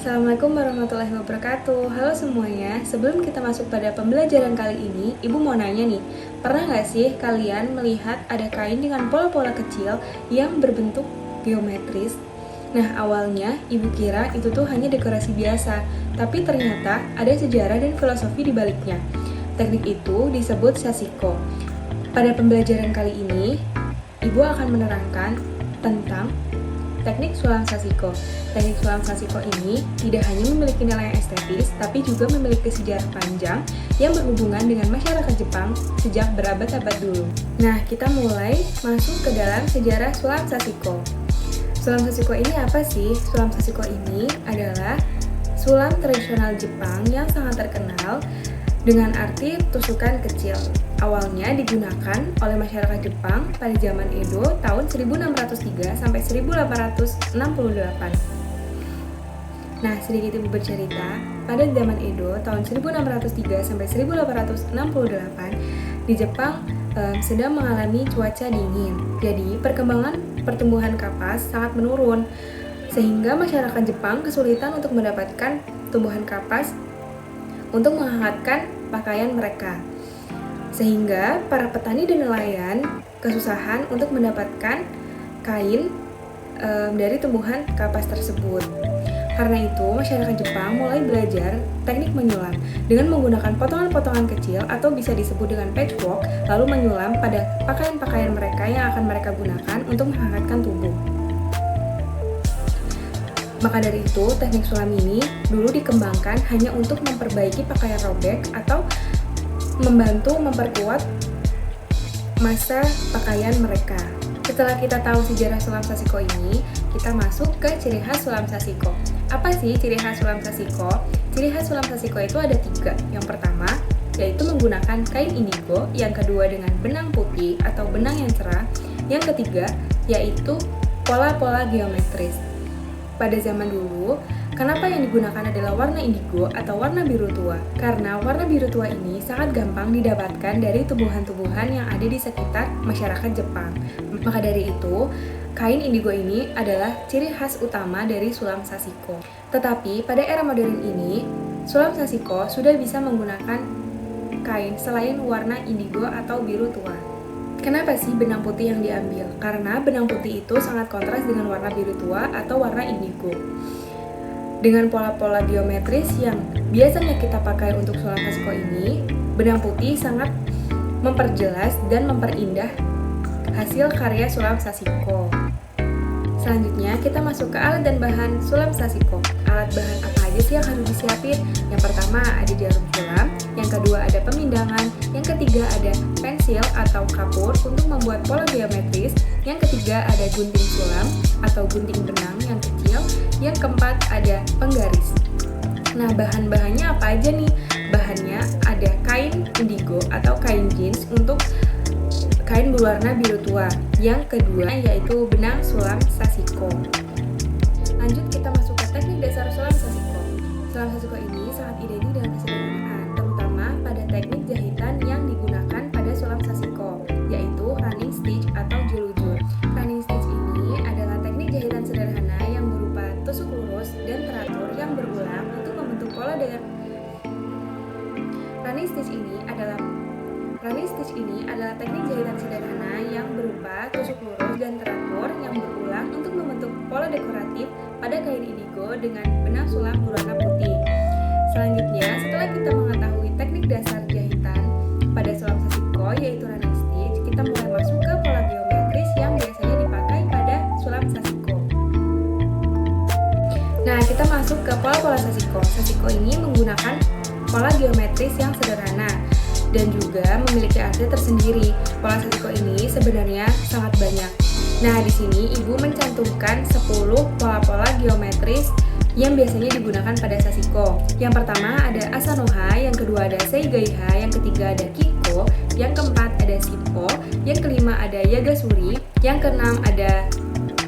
Assalamualaikum warahmatullahi wabarakatuh. Halo semuanya, sebelum kita masuk pada pembelajaran kali ini, Ibu mau nanya nih, pernah nggak sih kalian melihat ada kain dengan pola-pola kecil yang berbentuk geometris? Nah, awalnya Ibu kira itu tuh hanya dekorasi biasa, tapi ternyata ada sejarah dan filosofi di baliknya. Teknik itu disebut sashiko. Pada pembelajaran kali ini, Ibu akan menerangkan tentang teknik sulam sashiko. Teknik sulam sashiko ini tidak hanya memiliki nilai estetis, tapi juga memiliki sejarah panjang yang berhubungan dengan masyarakat Jepang sejak berabad-abad dulu. Nah, kita mulai masuk ke dalam sejarah sulam sashiko. Sulam sashiko ini apa sih? Sulam sashiko ini adalah sulam tradisional Jepang yang sangat terkenal dengan arti tusukan kecil. Awalnya digunakan oleh masyarakat Jepang pada zaman Edo tahun 1603 sampai 1868. Nah, sedikit Ibu bercerita, pada zaman Edo tahun 1603 sampai 1868 di Jepang sedang mengalami cuaca dingin. Jadi, pertumbuhan kapas sangat menurun sehingga masyarakat Jepang kesulitan untuk mendapatkan tumbuhan kapas untuk menghangatkan pakaian mereka. Sehingga para petani dan nelayan kesusahan untuk mendapatkan kain dari tumbuhan kapas tersebut. Karena itu, masyarakat Jepang mulai belajar teknik menyulam dengan menggunakan potongan-potongan kecil atau bisa disebut dengan patchwork, lalu menyulam pada pakaian-pakaian mereka yang akan mereka gunakan untuk menghangatkan tubuh. Maka dari itu, teknik sulam ini dulu dikembangkan hanya untuk memperbaiki pakaian robek atau membantu memperkuat masa pakaian mereka. Setelah kita tahu sejarah sulam sashiko ini, kita masuk ke ciri khas sulam sashiko. Apa sih ciri khas sulam sashiko? Ciri khas sulam sashiko itu ada 3. Yang pertama, yaitu menggunakan kain indigo. Yang kedua dengan benang putih atau benang yang cerah. Yang ketiga, yaitu pola-pola geometris. Pada zaman dulu, kenapa yang digunakan adalah warna indigo atau warna biru tua? Karena warna biru tua ini sangat gampang didapatkan dari tumbuhan-tumbuhan yang ada di sekitar masyarakat Jepang. Maka dari itu, kain indigo ini adalah ciri khas utama dari sulam sashiko. Tetapi pada era modern ini, sulam sashiko sudah bisa menggunakan kain selain warna indigo atau biru tua. Kenapa sih benang putih yang diambil? Karena benang putih itu sangat kontras dengan warna biru tua atau warna indigo. Dengan pola-pola geometris yang biasanya kita pakai untuk sulam sashiko ini, benang putih sangat memperjelas dan memperindah hasil karya sulam sashiko. Selanjutnya, kita masuk ke alat dan bahan sulam sashiko. Alat bahan apa aja sih yang harus disiapin? Yang pertama ada jarum sulam, yang kedua ada pemindangan, yang ketiga ada pensil atau kapur untuk membuat pola geometris, yang ketiga ada gunting sulam atau gunting benang yang kecil, yang keempat ada penggaris. Nah, bahan-bahannya apa aja nih? Bahannya ada kain indigo atau kain jeans untuk kain berwarna biru tua. Yang kedua yaitu benang sulam sashiko. Lanjut kita masuk ke teknik dasar sulam sashiko. Sulam sashiko ini sangat identik dengan kesederhanaan, terutama pada teknik jahitan yang digunakan pada sulam sashiko, yaitu running stitch atau julujur. Running stitch ini adalah teknik jahitan sederhana yang berupa tusuk lurus dan teratur yang berulang untuk membentuk pola dengan running stitch ini adalah teknik jahitan sederhana yang berupa tusuk lurus dan teratur yang berulang untuk membentuk pola dekoratif pada kain indigo dengan benang sulam berwarna putih. Selanjutnya, setelah kita mengetahui teknik dasar jahitan pada sulam sashiko yaitu running stitch, kita mulai masuk ke pola geometris yang biasanya dipakai pada sulam sashiko. Nah, kita masuk ke pola-pola sashiko. Sashiko ini menggunakan pola geometris yang sederhana dan juga memiliki arti tersendiri. Pola sashiko ini sebenarnya sangat banyak. Nah, di sini Ibu mencantumkan 10 pola-pola geometris yang biasanya digunakan pada sashiko. Yang pertama ada asanoha, yang kedua ada seigaiha, yang ketiga ada kiko, yang keempat ada shippo, yang kelima ada yagasuri, yang keenam ada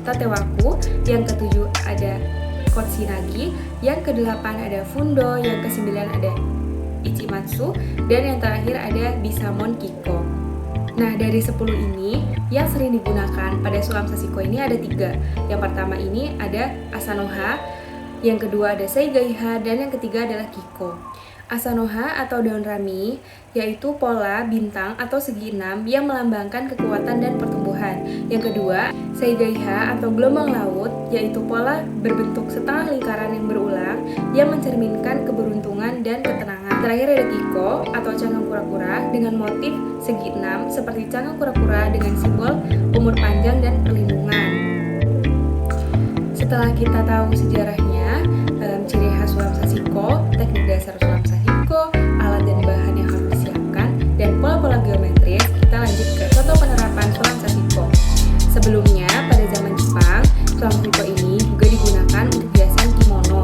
tatewaku, yang ketujuh ada kotsinagi, yang kedelapan ada fundo, yang kesembilan ada ichimatsu, dan yang terakhir ada bisamon kiko. Nah, dari 10 ini yang sering digunakan pada sulam sashiko ini ada 3. Yang pertama ini ada asanoha. yang kedua ada Seigaiha, dan yang ketiga adalah Kiko. Asanoha atau daun rami yaitu pola bintang atau segi enam yang melambangkan kekuatan dan pertumbuhan. Yang kedua, Seigaiha atau gelombang laut yaitu pola berbentuk setengah lingkaran yang berulang yang mencerminkan keberuntungan dan ketenangan. Terakhir ada Kiko atau cangkang kura-kura dengan motif segi enam seperti cangkang kura-kura dengan simbol umur panjang dan perlindungan. Setelah kita tahu sejarahnya, ciri khas sulam sashiko, teknik dasar sulam sashiko, alat dan bahan yang harus disiapkan, dan pola-pola geometris, kita lanjut ke contoh penerapan sulam sashiko. Sebelumnya, pada zaman Jepang, sulam sashiko ini juga digunakan untuk hiasan kimono.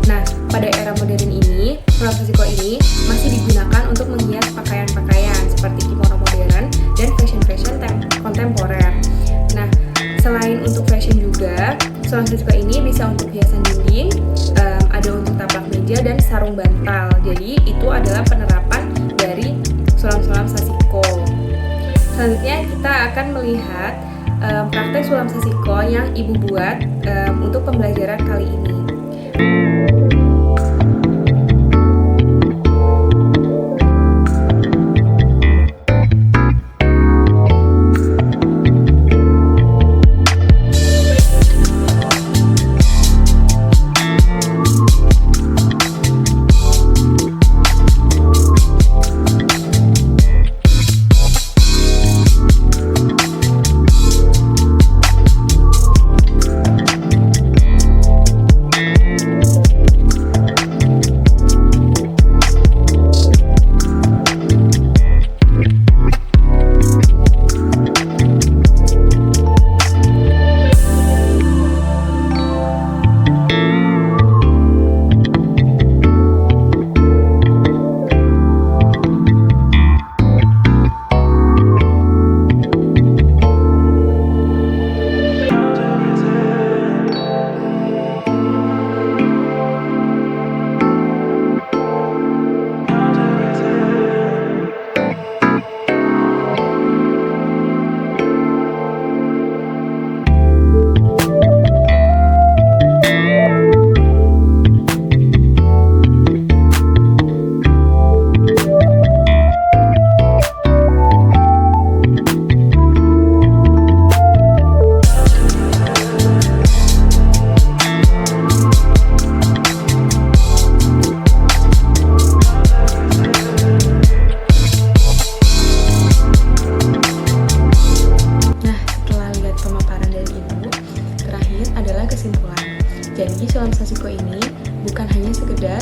Nah, pada era modern ini, sulam sashiko ini masih digunakan untuk menghias pakaian-pakaian seperti kimono modern dan fashion-fashion kontemporer. Nah, selain untuk fashion juga, sulam sashiko ini bisa untuk hiasan dinding, ada untuk taplak meja dan sarung bantal. Jadi itu adalah penerapan dari sulam-sulam sashiko. Selanjutnya kita akan melihat praktek sulam sashiko yang ibu buat untuk pembelajaran kali ini. Jadi sulam sashiko ini bukan hanya sekedar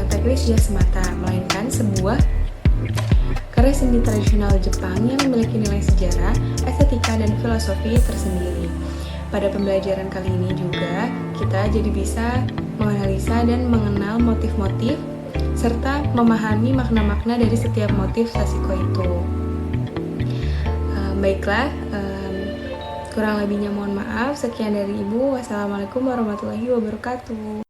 teknis hias semata, melainkan sebuah karya seni tradisional Jepang yang memiliki nilai sejarah, estetika, dan filosofi tersendiri. Pada pembelajaran kali ini juga kita jadi bisa menganalisa dan mengenal motif-motif serta memahami makna-makna dari setiap motif sashiko itu. Baiklah, kurang lebihnya mohon maaf. Sekian dari Ibu. Wassalamualaikum warahmatullahi wabarakatuh.